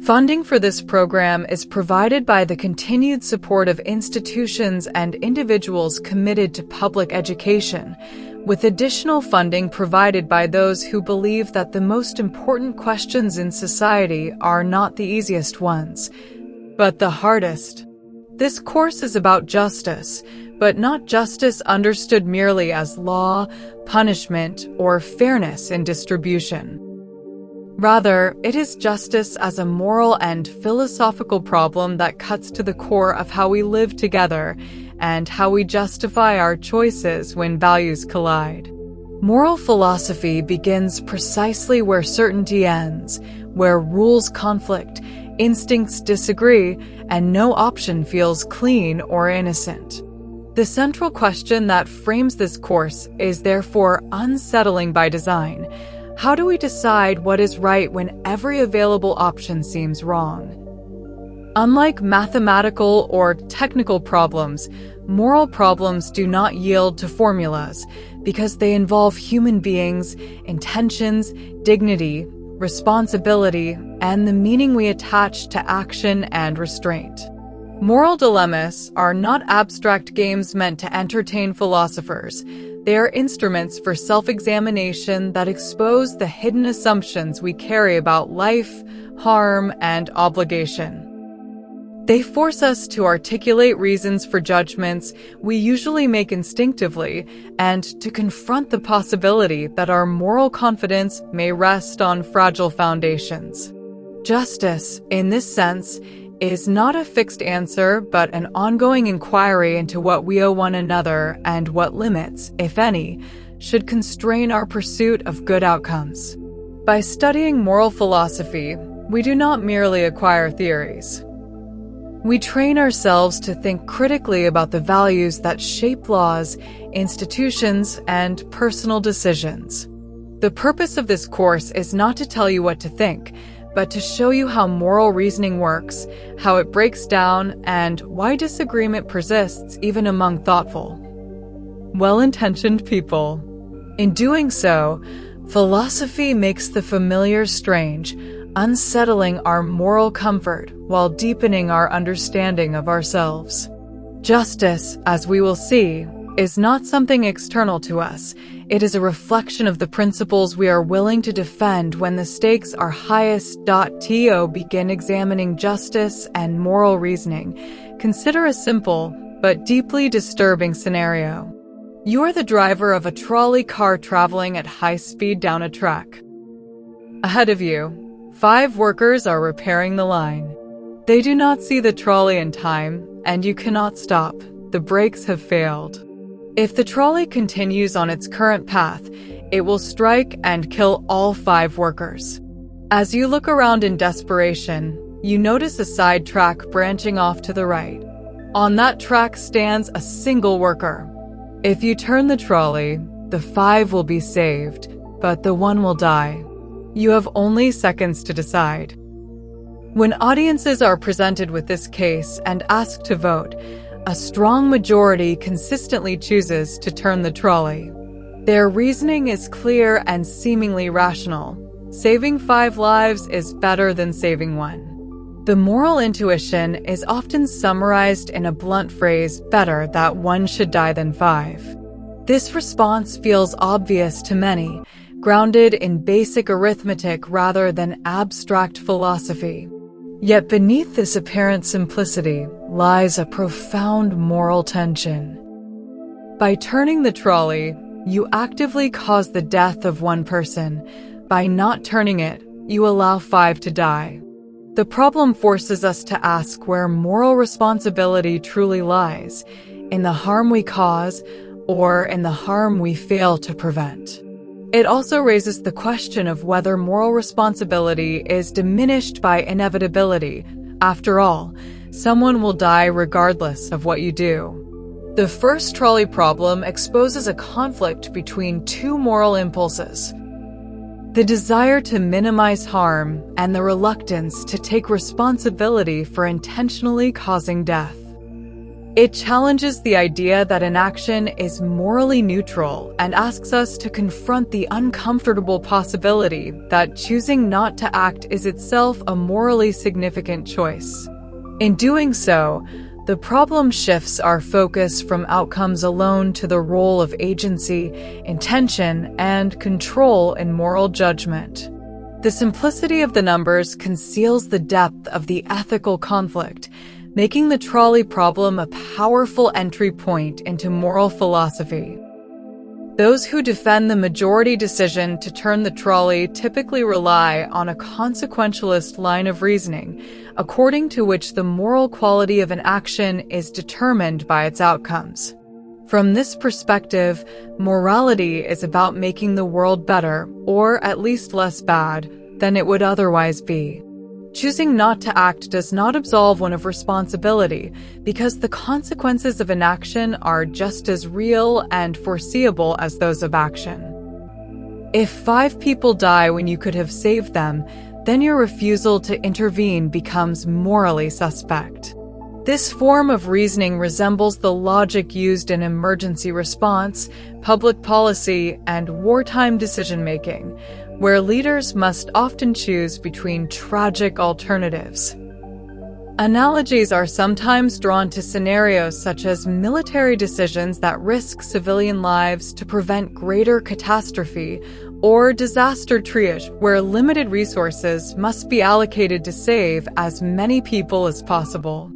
Funding for this program is provided by the continued support of institutions and individuals committed to public education, with additional funding provided by those who believe that the most important questions in society are not the easiest ones, but the hardest. This course is about justice, but not justice understood merely as law, punishment, or fairness in distribution. Rather, it is justice as a moral and philosophical problem that cuts to the core of how we live together and how we justify our choices when values collide. Moral philosophy begins precisely where certainty ends, where rules conflict, instincts disagree, and no option feels clean or innocent. The central question that frames this course is therefore unsettling by design. How do we decide what is right when every available option seems wrong? Unlike mathematical or technical problems, moral problems do not yield to formulas because they involve human beings, intentions, dignity, responsibility, and the meaning we attach to action and restraint. Moral dilemmas are not abstract games meant to entertain philosophers. They are instruments for self-examination that expose the hidden assumptions we carry about life, harm, and obligation. They force us to articulate reasons for judgments we usually make instinctively and to confront the possibility that our moral confidence may rest on fragile foundations. Justice, in this sense, is not a fixed answer but an ongoing inquiry into what we owe one another and what limits, if any, should constrain our pursuit of good outcomes. By studying moral philosophy, we do not merely acquire theories. We train ourselves to think critically about the values that shape laws, institutions, and personal decisions. The purpose of this course is not to tell you what to think, but to show you how moral reasoning works, how it breaks down, and why disagreement persists even among thoughtful, well-intentioned people. In doing so, philosophy makes the familiar strange, unsettling our moral comfort while deepening our understanding of ourselves. Justice, as we will see, is not something external to us. It is a reflection of the principles we are willing to defend when the stakes are highest. To begin examining justice and moral reasoning, consider a simple but deeply disturbing scenario. You are the driver of a trolley car traveling at high speed down a track. Ahead of you, 5 workers are repairing the line. They do not see the trolley in time, and you cannot stop. The brakes have failed. If the trolley continues on its current path, it will strike and kill all 5 workers. As you look around in desperation, you notice a side track branching off to the right. On that track stands a single worker. If you turn the trolley, the 5 will be saved, but the one will die. You have only seconds to decide. When audiences are presented with this case and asked to vote, a strong majority consistently chooses to turn the trolley. Their reasoning is clear and seemingly rational. Saving 5 lives is better than saving 1. The moral intuition is often summarized in a blunt phrase, better that 1 should die than 5. This response feels obvious to many, grounded in basic arithmetic rather than abstract philosophy. Yet beneath this apparent simplicity lies a profound moral tension. By turning the trolley, you actively cause the death of 1 person. By not turning it, you allow 5 to die. The problem forces us to ask where moral responsibility truly lies, in the harm we cause or in the harm we fail to prevent. It also raises the question of whether moral responsibility is diminished by inevitability. After all, someone will die regardless of what you do. The first trolley problem exposes a conflict between 2 moral impulses: the desire to minimize harm and the reluctance to take responsibility for intentionally causing death. It challenges the idea that an action is morally neutral and asks us to confront the uncomfortable possibility that choosing not to act is itself a morally significant choice. In doing so, the problem shifts our focus from outcomes alone to the role of agency, intention, and control in moral judgment. The simplicity of the numbers conceals the depth of the ethical conflict, making the trolley problem a powerful entry point into moral philosophy. Those who defend the majority decision to turn the trolley typically rely on a consequentialist line of reasoning, according to which the moral quality of an action is determined by its outcomes. From this perspective, morality is about making the world better, or at least less bad, than it would otherwise be. Choosing not to act does not absolve one of responsibility, because the consequences of an action are just as real and foreseeable as those of action. If 5 people die when you could have saved them, then your refusal to intervene becomes morally suspect. This form of reasoning resembles the logic used in emergency response, public policy, and wartime decision-making, where leaders must often choose between tragic alternatives. Analogies are sometimes drawn to scenarios such as military decisions that risk civilian lives to prevent greater catastrophe, or disaster triage, where limited resources must be allocated to save as many people as possible.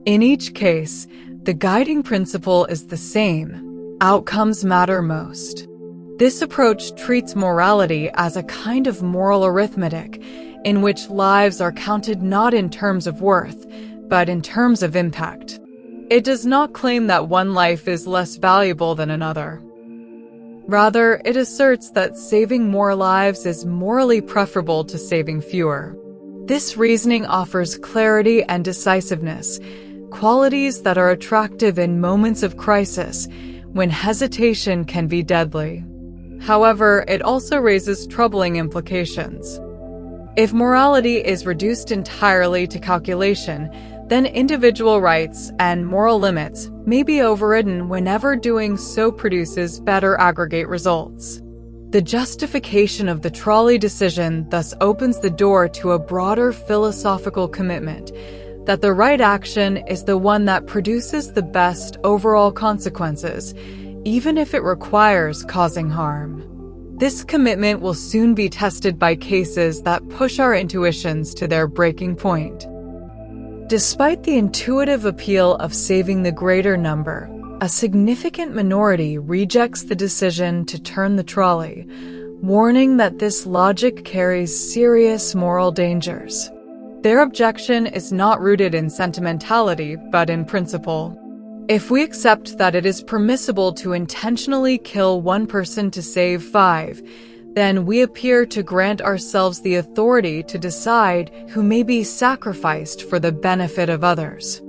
In each case, the guiding principle is the same: outcomes matter most. This approach treats morality as a kind of moral arithmetic, in which lives are counted not in terms of worth, but in terms of impact. It does not claim that one life is less valuable than another. Rather, it asserts that saving more lives is morally preferable to saving fewer. This reasoning offers clarity and decisiveness, qualities that are attractive in moments of crisis, when hesitation can be deadly. However, it also raises troubling implications. If morality is reduced entirely to calculation, then individual rights and moral limits may be overridden whenever doing so produces better aggregate results. The justification of the trolley decision thus opens the door to a broader philosophical commitment that the right action is the one that produces the best overall consequences, even if it requires causing harm. This commitment will soon be tested by cases that push our intuitions to their breaking point. Despite the intuitive appeal of saving the greater number, a significant minority rejects the decision to turn the trolley, warning that this logic carries serious moral dangers. Their objection is not rooted in sentimentality, but in principle. If we accept that it is permissible to intentionally kill one person to save 5, then we appear to grant ourselves the authority to decide who may be sacrificed for the benefit of others.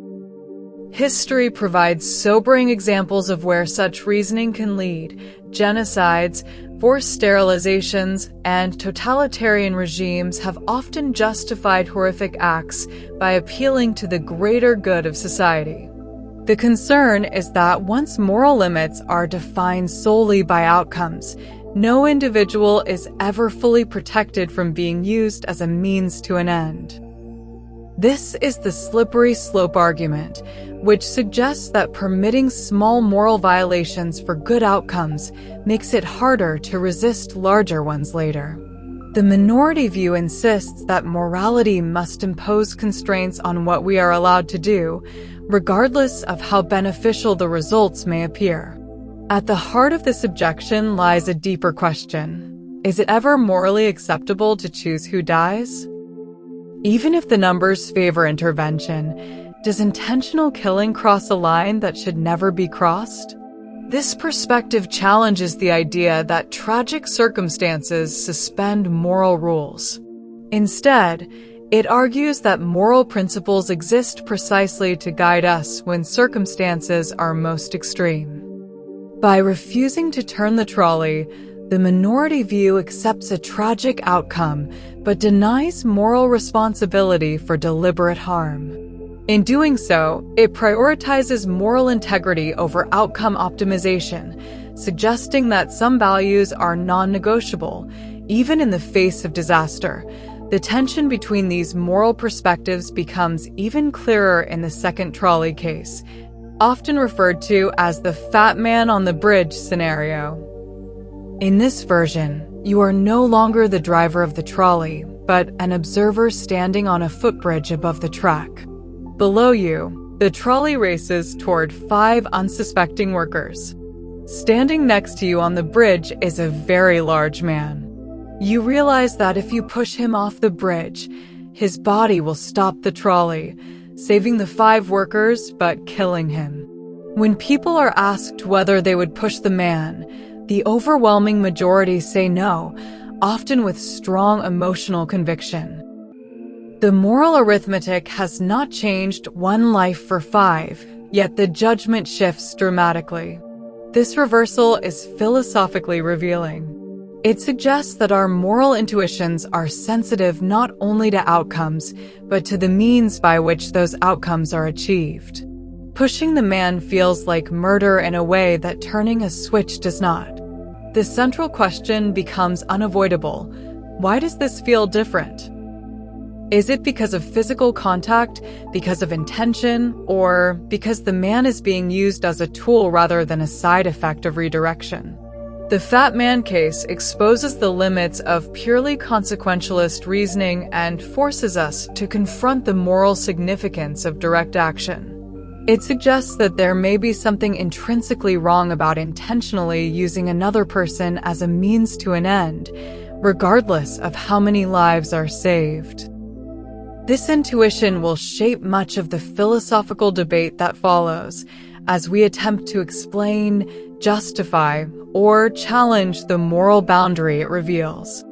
History provides sobering examples of where such reasoning can lead: genocides, forced sterilizations, and totalitarian regimes have often justified horrific acts by appealing to the greater good of society. The concern is that once moral limits are defined solely by outcomes, no individual is ever fully protected from being used as a means to an end. This is the slippery slope argument, which suggests that permitting small moral violations for good outcomes makes it harder to resist larger ones later. The minority view insists that morality must impose constraints on what we are allowed to do, regardless of how beneficial the results may appear. At the heart of this objection lies a deeper question: is it ever morally acceptable to choose who dies? Even if the numbers favor intervention, does intentional killing cross a line that should never be crossed? This perspective challenges the idea that tragic circumstances suspend moral rules. Instead, it argues that moral principles exist precisely to guide us when circumstances are most extreme. By refusing to turn the trolley, the minority view accepts a tragic outcome but denies moral responsibility for deliberate harm. In doing so, it prioritizes moral integrity over outcome optimization, suggesting that some values are non-negotiable, even in the face of disaster. The tension between these moral perspectives becomes even clearer in the second Trolley case, often referred to as the fat man on the bridge scenario. In this version, you are no longer the driver of the trolley, but an observer standing on a footbridge above the track. Below you, the trolley races toward 5 unsuspecting workers. Standing next to you on the bridge is a very large man. You realize that if you push him off the bridge, his body will stop the trolley, saving the 5 workers but killing him. When people are asked whether they would push the man, the overwhelming majority say no, often with strong emotional conviction. The moral arithmetic has not changed 1 life for 5, yet the judgment shifts dramatically. This reversal is philosophically revealing. It suggests that our moral intuitions are sensitive not only to outcomes, but to the means by which those outcomes are achieved. Pushing the man feels like murder in a way that turning a switch does not. The central question becomes unavoidable. Why does this feel different? Is it because of physical contact, because of intention, or because the man is being used as a tool rather than a side effect of redirection? The fat man case exposes the limits of purely consequentialist reasoning and forces us to confront the moral significance of direct action. It suggests that there may be something intrinsically wrong about intentionally using another person as a means to an end, regardless of how many lives are saved. This intuition will shape much of the philosophical debate that follows, as we attempt to explain, justify, or challenge the moral boundary it reveals.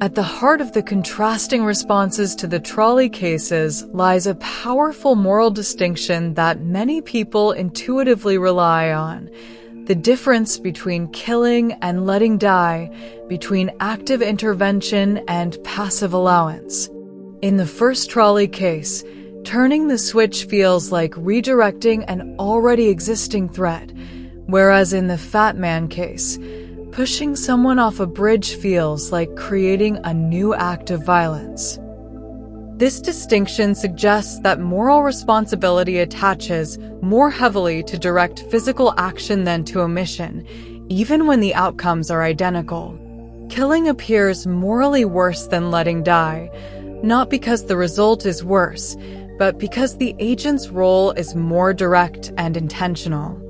At the heart of the contrasting responses to the trolley cases lies a powerful moral distinction that many people intuitively rely on: the difference between killing and letting die, between active intervention and passive allowance. In the first trolley case, turning the switch feels like redirecting an already existing threat, whereas in the fat man case, pushing someone off a bridge feels like creating a new act of violence. This distinction suggests that moral responsibility attaches more heavily to direct physical action than to omission, even when the outcomes are identical. Killing appears morally worse than letting die, not because the result is worse, but because the agent's role is more direct and intentional.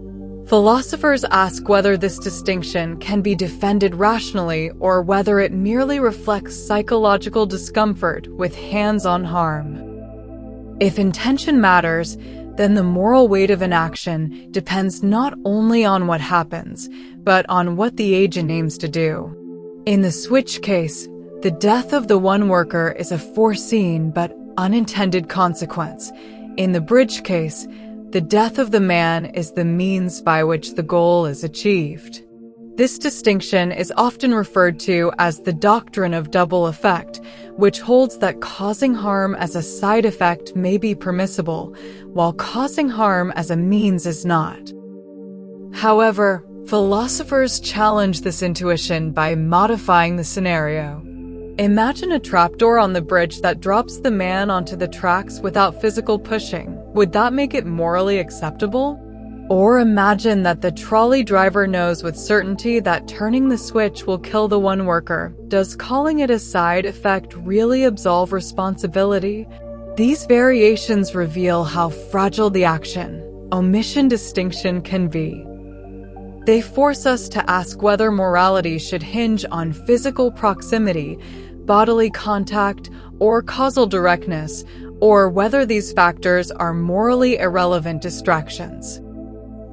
Philosophers ask whether this distinction can be defended rationally or whether it merely reflects psychological discomfort with hands-on harm. If intention matters, then the moral weight of an action depends not only on what happens, but on what the agent aims to do. In the switch case, the death of the one worker is a foreseen but unintended consequence. In the bridge case, the death of the man is the means by which the goal is achieved. This distinction is often referred to as the doctrine of double effect, which holds that causing harm as a side effect may be permissible, while causing harm as a means is not. However, philosophers challenge this intuition by modifying the scenario. Imagine a trapdoor on the bridge that drops the man onto the tracks without physical pushing. Would that make it morally acceptable? Or imagine that the trolley driver knows with certainty that turning the switch will kill the one worker. Does calling it a side effect really absolve responsibility? These variations reveal how fragile the action-omission distinction can be. They force us to ask whether morality should hinge on physical proximity, bodily contact, or causal directness, or whether these factors are morally irrelevant distractions.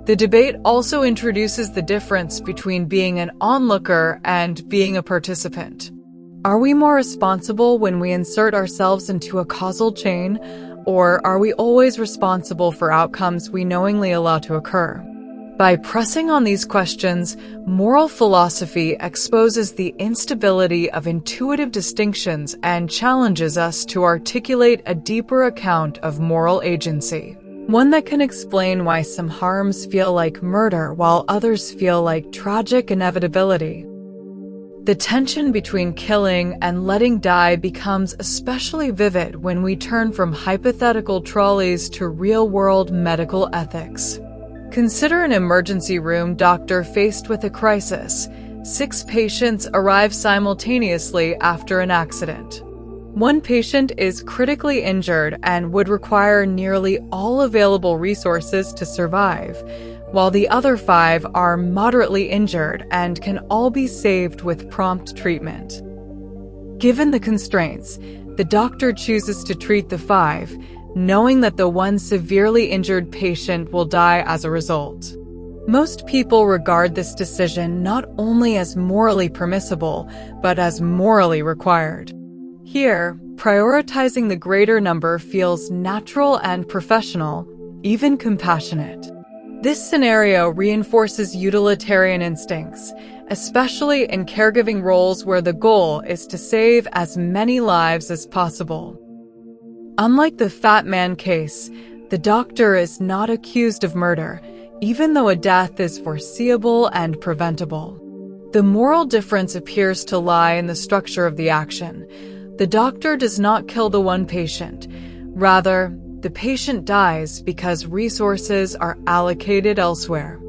The debate also introduces the difference between being an onlooker and being a participant. Are we more responsible when we insert ourselves into a causal chain, or are we always responsible for outcomes we knowingly allow to occur? By pressing on these questions, moral philosophy exposes the instability of intuitive distinctions and challenges us to articulate a deeper account of moral agency, one that can explain why some harms feel like murder while others feel like tragic inevitability. The tension between killing and letting die becomes especially vivid when we turn from hypothetical trolleys to real-world medical ethics. Consider an emergency room doctor faced with a crisis. 6 patients arrive simultaneously after an accident. One patient is critically injured and would require nearly all available resources to survive, while the other 5 are moderately injured and can all be saved with prompt treatment. Given the constraints, the doctor chooses to treat the 5, knowing that the one severely injured patient will die as a result. Most people regard this decision not only as morally permissible, but as morally required. Here, prioritizing the greater number feels natural and professional, even compassionate. This scenario reinforces utilitarian instincts, especially in caregiving roles where the goal is to save as many lives as possible. Unlike the Fat Man case, the doctor is not accused of murder, even though a death is foreseeable and preventable. The moral difference appears to lie in the structure of the action. The doctor does not kill the one patient. Rather, the patient dies because resources are allocated elsewhere.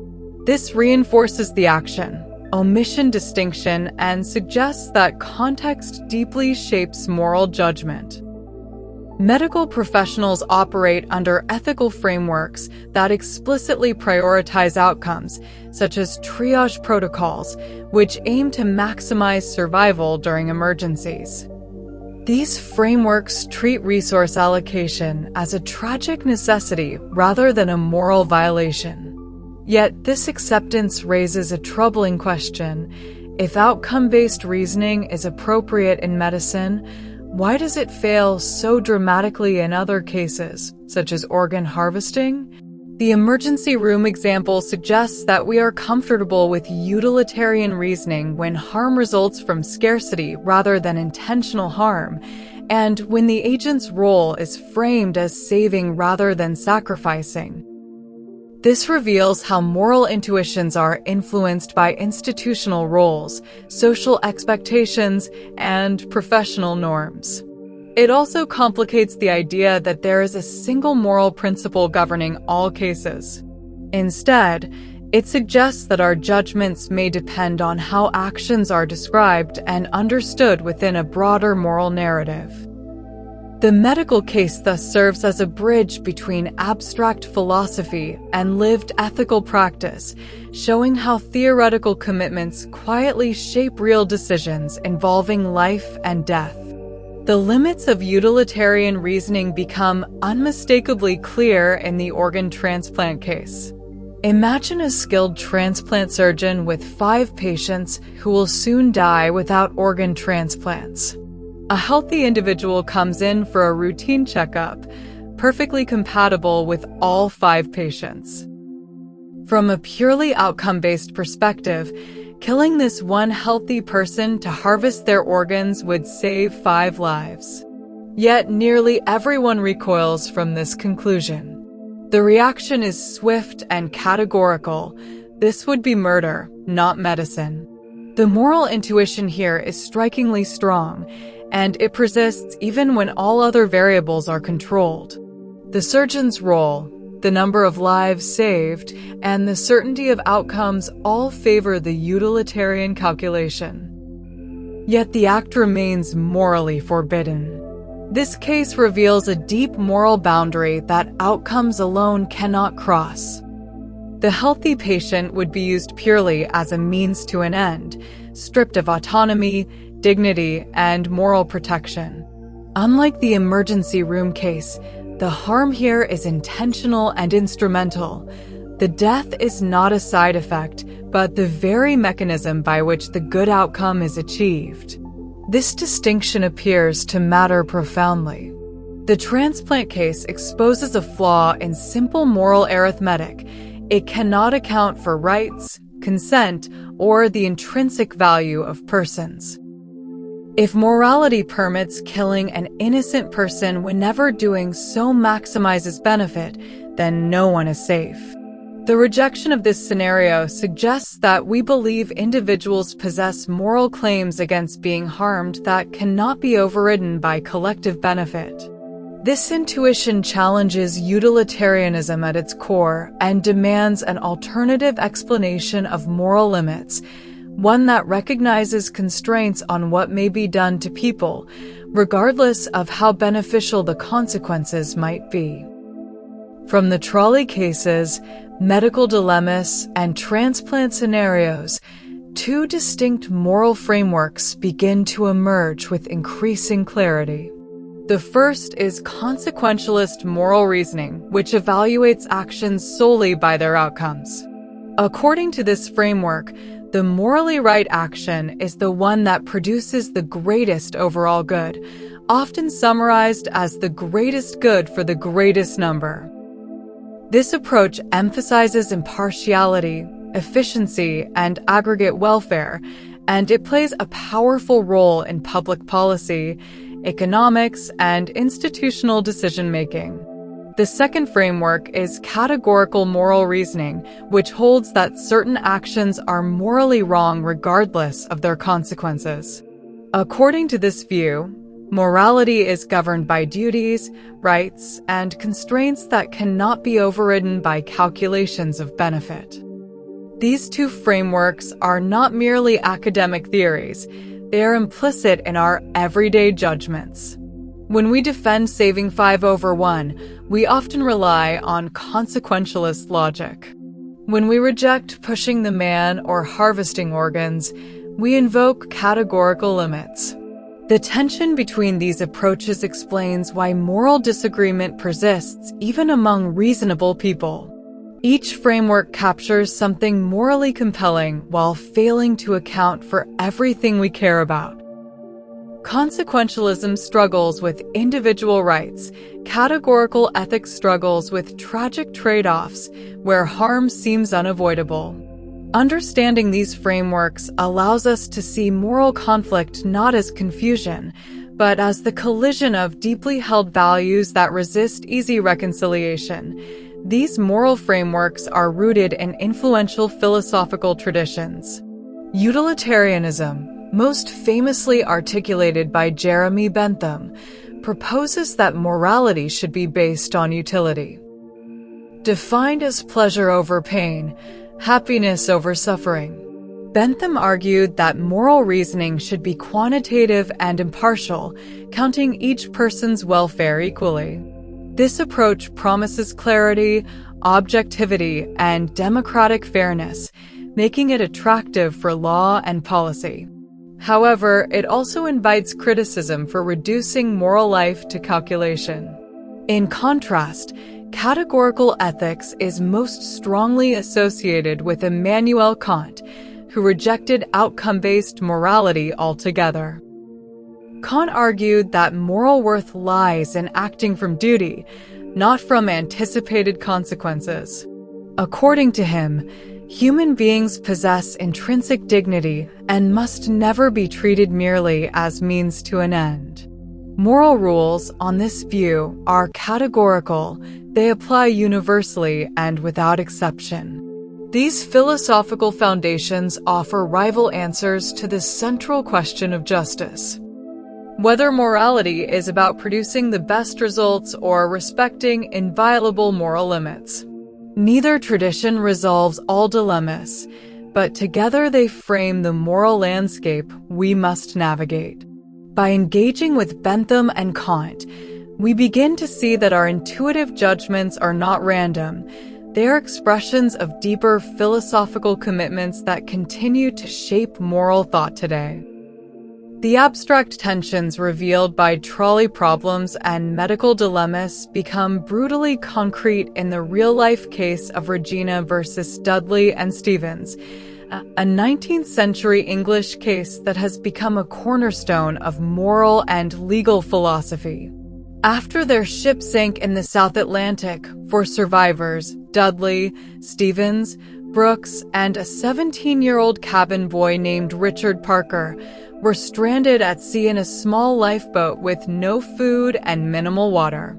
This reinforces the action, omission distinction, and suggests that context deeply shapes moral judgment. Medical professionals operate under ethical frameworks that explicitly prioritize outcomes, such as triage protocols, which aim to maximize survival during emergencies. These frameworks treat resource allocation as a tragic necessity rather than a moral violation. Yet this acceptance raises a troubling question. If outcome-based reasoning is appropriate in medicine, why does it fail so dramatically in other cases, such as organ harvesting? The emergency room example suggests that we are comfortable with utilitarian reasoning when harm results from scarcity rather than intentional harm, and when the agent's role is framed as saving rather than sacrificing. This reveals how moral intuitions are influenced by institutional roles, social expectations, and professional norms. It also complicates the idea that there is a single moral principle governing all cases. Instead, it suggests that our judgments may depend on how actions are described and understood within a broader moral narrative. The medical case thus serves as a bridge between abstract philosophy and lived ethical practice, showing how theoretical commitments quietly shape real decisions involving life and death. The limits of utilitarian reasoning become unmistakably clear in the organ transplant case. Imagine a skilled transplant surgeon with 5 patients who will soon die without organ transplants. A healthy individual comes in for a routine checkup, perfectly compatible with all 5 patients. From a purely outcome-based perspective, killing this one healthy person to harvest their organs would save 5 lives. Yet nearly everyone recoils from this conclusion. The reaction is swift and categorical. This would be murder, not medicine. The moral intuition here is strikingly strong, and it persists even when all other variables are controlled. The surgeon's role, the number of lives saved, and the certainty of outcomes all favor the utilitarian calculation. Yet the act remains morally forbidden. This case reveals a deep moral boundary that outcomes alone cannot cross. The healthy patient would be used purely as a means to an end, stripped of autonomy, dignity, and moral protection. Unlike the emergency room case, the harm here is intentional and instrumental. The death is not a side effect, but the very mechanism by which the good outcome is achieved. This distinction appears to matter profoundly. The transplant case exposes a flaw in simple moral arithmetic. It cannot account for rights, consent, or the intrinsic value of persons. If morality permits killing an innocent person whenever doing so maximizes benefit, then no one is safe. The rejection of this scenario suggests that we believe individuals possess moral claims against being harmed that cannot be overridden by collective benefit. This intuition challenges utilitarianism at its core and demands an alternative explanation of moral limits, one that recognizes constraints on what may be done to people, regardless of how beneficial the consequences might be. From the Trolley cases, medical dilemmas, and transplant scenarios, two distinct moral frameworks begin to emerge with increasing clarity. The first is consequentialist moral reasoning, which evaluates actions solely by their outcomes. According to this framework, the morally right action is the one that produces the greatest overall good, often summarized as the greatest good for the greatest number. This approach emphasizes impartiality, efficiency, and aggregate welfare, and it plays a powerful role in public policy, economics, and institutional decision-making. The second framework is categorical moral reasoning, which holds that certain actions are morally wrong regardless of their consequences. According to this view, morality is governed by duties, rights, and constraints that cannot be overridden by calculations of benefit. These two frameworks are not merely academic theories, they are implicit in our everyday judgments. When we defend saving 5/1, we often rely on consequentialist logic. When we reject pushing the man or harvesting organs, we invoke categorical limits. The tension between these approaches explains why moral disagreement persists even among reasonable people. Each framework captures something morally compelling while failing to account for everything we care about. Consequentialism struggles with individual rights. Categorical ethics struggles with tragic trade-offs where harm seems unavoidable. Understanding these frameworks allows us to see moral conflict not as confusion, but as the collision of deeply held values that resist easy reconciliation. These moral frameworks are rooted in influential philosophical traditions. Utilitarianism, most famously articulated by Jeremy Bentham, proposes that morality should be based on utility. Defined as pleasure over pain, happiness over suffering, Bentham argued that moral reasoning should be quantitative and impartial, counting each person's welfare equally. This approach promises clarity, objectivity, and democratic fairness, making it attractive for law and policy. However, it also invites criticism for reducing moral life to calculation. In contrast, categorical ethics is most strongly associated with Immanuel Kant, who rejected outcome-based morality altogether. Kant argued that moral worth lies in acting from duty, not from anticipated consequences. According to him, human beings possess intrinsic dignity and must never be treated merely as means to an end. Moral rules, on this view, are categorical. They apply universally and without exception. These philosophical foundations offer rival answers to the central question of justice. Whether morality is about producing the best results or respecting inviolable moral limits. Neither tradition resolves all dilemmas, but together they frame the moral landscape we must navigate. By engaging with Bentham and Kant, we begin to see that our intuitive judgments are not random. They are expressions of deeper philosophical commitments that continue to shape moral thought today. The abstract tensions revealed by trolley problems and medical dilemmas become brutally concrete in the real-life case of Regina versus Dudley and Stephens, a 19th-century English case that has become a cornerstone of moral and legal philosophy. After their ship sank in the South Atlantic, for survivors, Dudley, Stephens, Brooks, and a 17-year-old cabin boy named Richard Parker were stranded at sea in a small lifeboat with no food and minimal water.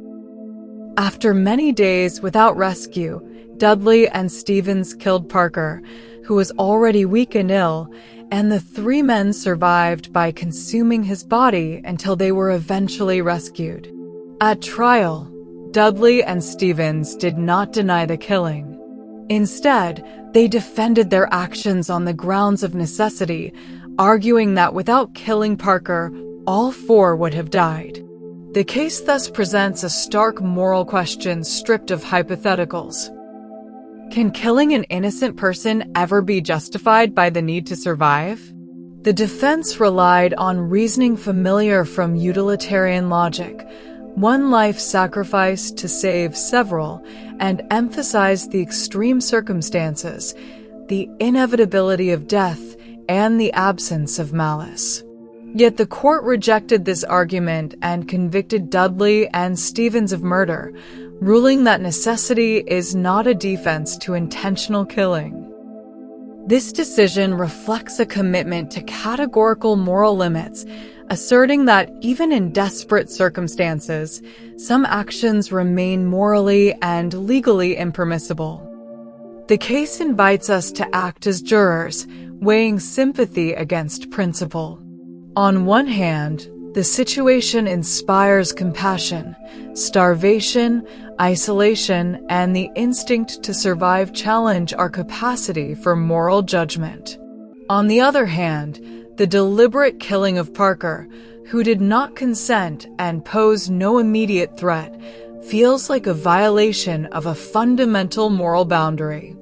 After many days without rescue, Dudley and Stephens killed Parker, who was already weak and ill, and the three men survived by consuming his body until they were eventually rescued. At trial, Dudley and Stephens did not deny the killing. Instead, they defended their actions on the grounds of necessity, arguing that without killing Parker, all four would have died. The case thus presents a stark moral question stripped of hypotheticals. Can killing an innocent person ever be justified by the need to survive? The defense relied on reasoning familiar from utilitarian logic, one life sacrificed to save several, and emphasized the extreme circumstances, the inevitability of death, and the absence of malice. Yet the court rejected this argument and convicted Dudley and Stephens of murder, ruling that necessity is not a defense to intentional killing. This decision reflects a commitment to categorical moral limits, asserting that even in desperate circumstances, some actions remain morally and legally impermissible. The case invites us to act as jurors, weighing sympathy against principle. On one hand, the situation inspires compassion. Starvation, isolation, and the instinct to survive challenge our capacity for moral judgment. On the other hand, the deliberate killing of Parker, who did not consent and posed no immediate threat, feels like a violation of a fundamental moral boundary.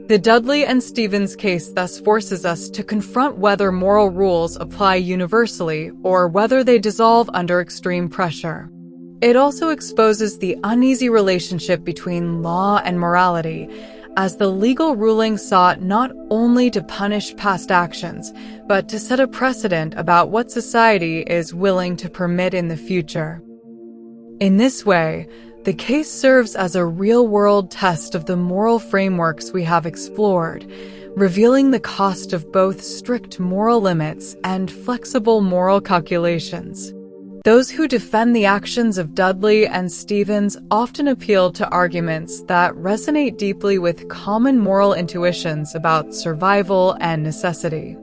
The Dudley and Stephens case thus forces us to confront whether moral rules apply universally or whether they dissolve under extreme pressure. It also exposes the uneasy relationship between law and morality, as the legal ruling sought not only to punish past actions, but to set a precedent about what society is willing to permit in the future. In this way, the case serves as a real-world test of the moral frameworks we have explored, revealing the cost of both strict moral limits and flexible moral calculations. Those who defend the actions of Dudley and Stephens often appeal to arguments that resonate deeply with common moral intuitions about survival and necessity.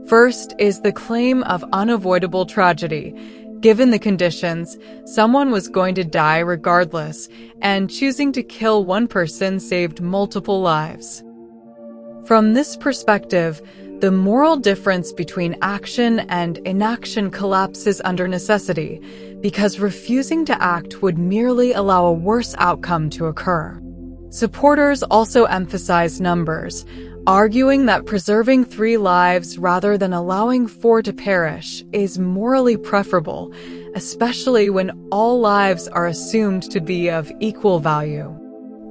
First is the claim of unavoidable tragedy. Given the conditions, someone was going to die regardless, and choosing to kill one person saved multiple lives. From this perspective, the moral difference between action and inaction collapses under necessity, because refusing to act would merely allow a worse outcome to occur. Supporters also emphasize numbers, arguing that preserving 3 lives rather than allowing 4 to perish is morally preferable, especially when all lives are assumed to be of equal value.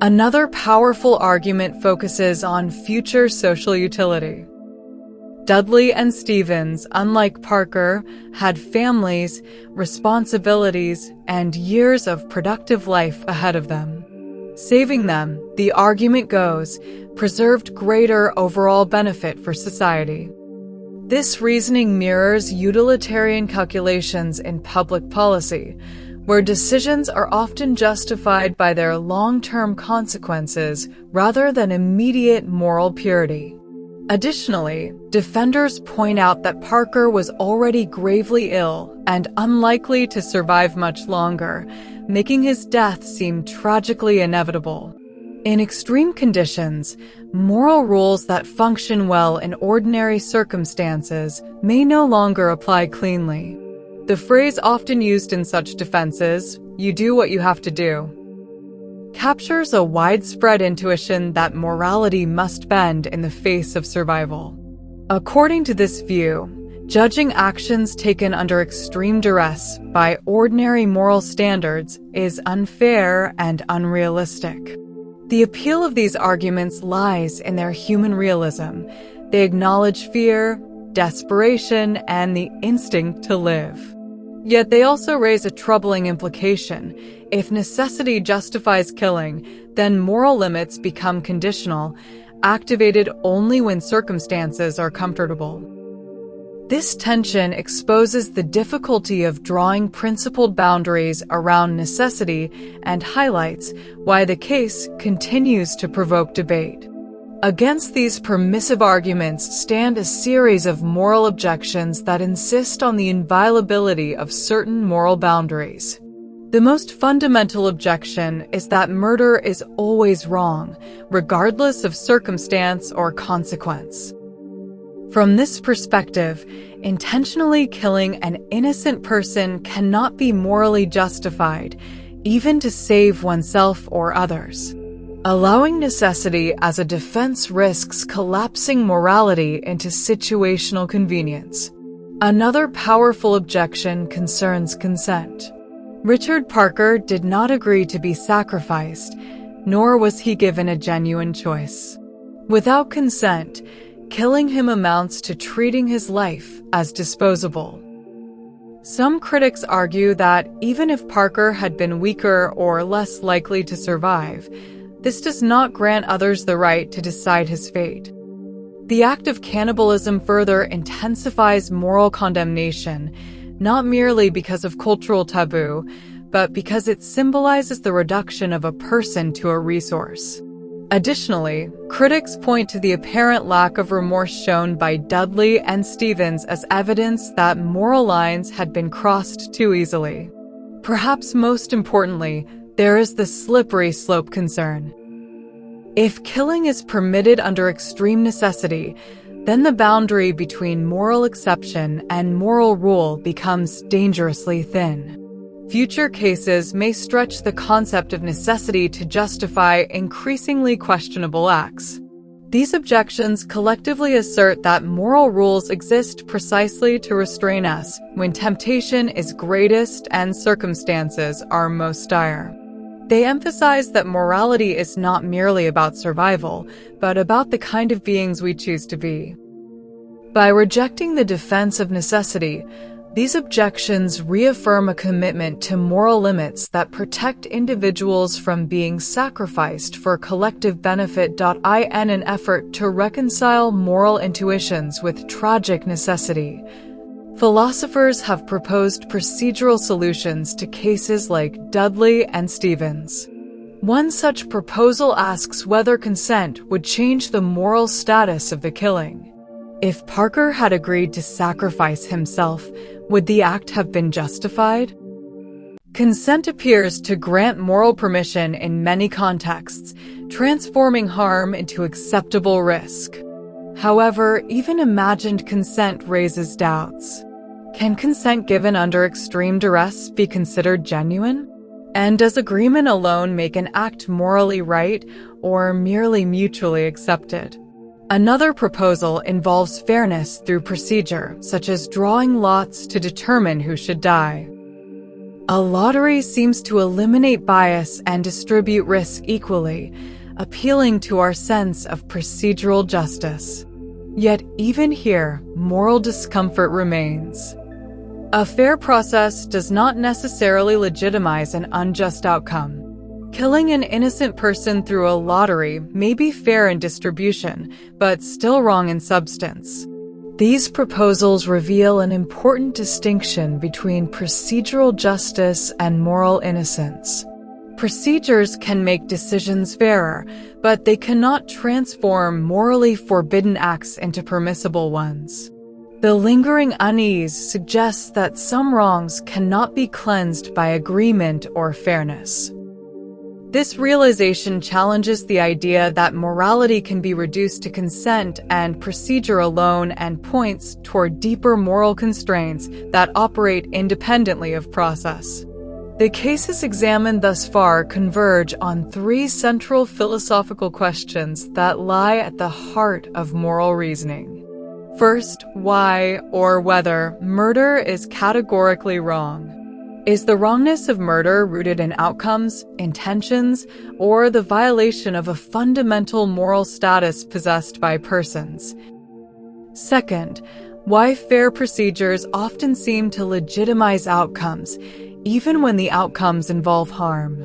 Another powerful argument focuses on future social utility. Dudley and Stephens, unlike Parker, had families, responsibilities, and years of productive life ahead of them. Saving them, the argument goes, preserved greater overall benefit for society. This reasoning mirrors utilitarian calculations in public policy, where decisions are often justified by their long-term consequences rather than immediate moral purity. Additionally, defenders point out that Parker was already gravely ill and unlikely to survive much longer, making his death seem tragically inevitable. In extreme conditions, moral rules that function well in ordinary circumstances may no longer apply cleanly. The phrase often used in such defenses, "you do what you have to do," captures a widespread intuition that morality must bend in the face of survival. According to this view, judging actions taken under extreme duress by ordinary moral standards is unfair and unrealistic. The appeal of these arguments lies in their human realism. They acknowledge fear, desperation, and the instinct to live. Yet they also raise a troubling implication. If necessity justifies killing, then moral limits become conditional, activated only when circumstances are comfortable. This tension exposes the difficulty of drawing principled boundaries around necessity and highlights why the case continues to provoke debate. Against these permissive arguments stand a series of moral objections that insist on the inviolability of certain moral boundaries. The most fundamental objection is that murder is always wrong, regardless of circumstance or consequence. From this perspective, intentionally killing an innocent person cannot be morally justified, even to save oneself or others. Allowing necessity as a defense risks collapsing morality into situational convenience. Another powerful objection concerns consent. Richard Parker did not agree to be sacrificed, nor was he given a genuine choice. Without consent, killing him amounts to treating his life as disposable. Some critics argue that even if Parker had been weaker or less likely to survive, this does not grant others the right to decide his fate. The act of cannibalism further intensifies moral condemnation, not merely because of cultural taboo, but because it symbolizes the reduction of a person to a resource. Additionally, critics point to the apparent lack of remorse shown by Dudley and Stephens as evidence that moral lines had been crossed too easily. Perhaps most importantly, there is the slippery slope concern. If killing is permitted under extreme necessity, then the boundary between moral exception and moral rule becomes dangerously thin. Future cases may stretch the concept of necessity to justify increasingly questionable acts. These objections collectively assert that moral rules exist precisely to restrain us when temptation is greatest and circumstances are most dire. They emphasize that morality is not merely about survival, but about the kind of beings we choose to be. By rejecting the defense of necessity, these objections reaffirm a commitment to moral limits that protect individuals from being sacrificed for collective benefit. In an effort to reconcile moral intuitions with tragic necessity, philosophers have proposed procedural solutions to cases like Dudley and Stephens. One such proposal asks whether consent would change the moral status of the killing. If Parker had agreed to sacrifice himself, would the act have been justified? Consent appears to grant moral permission in many contexts, transforming harm into acceptable risk. However, even imagined consent raises doubts. Can consent given under extreme duress be considered genuine? And does agreement alone make an act morally right or merely mutually accepted? Another proposal involves fairness through procedure, such as drawing lots to determine who should die. A lottery seems to eliminate bias and distribute risk equally, appealing to our sense of procedural justice. Yet even here, moral discomfort remains. A fair process does not necessarily legitimize an unjust outcome. Killing an innocent person through a lottery may be fair in distribution, but still wrong in substance. These proposals reveal an important distinction between procedural justice and moral innocence. Procedures can make decisions fairer, but they cannot transform morally forbidden acts into permissible ones. The lingering unease suggests that some wrongs cannot be cleansed by agreement or fairness. This realization challenges the idea that morality can be reduced to consent and procedure alone and points toward deeper moral constraints that operate independently of process. The cases examined thus far converge on three central philosophical questions that lie at the heart of moral reasoning. First, why or whether murder is categorically wrong. Is the wrongness of murder rooted in outcomes, intentions, or the violation of a fundamental moral status possessed by persons? Second, Why fair procedures often seem to legitimize outcomes, even when the outcomes involve harm.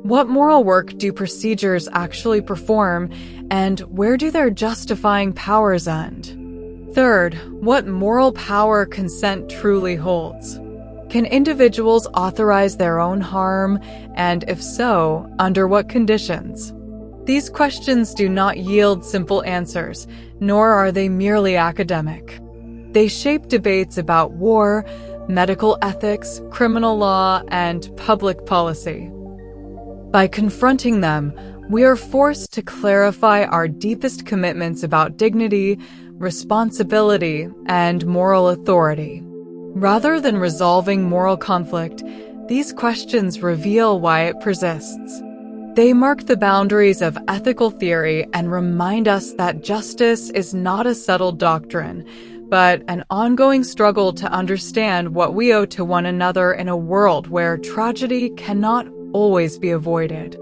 What moral work do procedures actually perform, and where do their justifying powers end? Third, what moral power consent truly holds? Can individuals authorize their own harm, and if so, under what conditions? These questions do not yield simple answers, nor are they merely academic. They shape debates about war, medical ethics, criminal law, and public policy. By confronting them, we are forced to clarify our deepest commitments about dignity, responsibility, and moral authority. Rather than resolving moral conflict, these questions reveal why it persists. They mark the boundaries of ethical theory and remind us that justice is not a settled doctrine, but an ongoing struggle to understand what we owe to one another in a world where tragedy cannot always be avoided.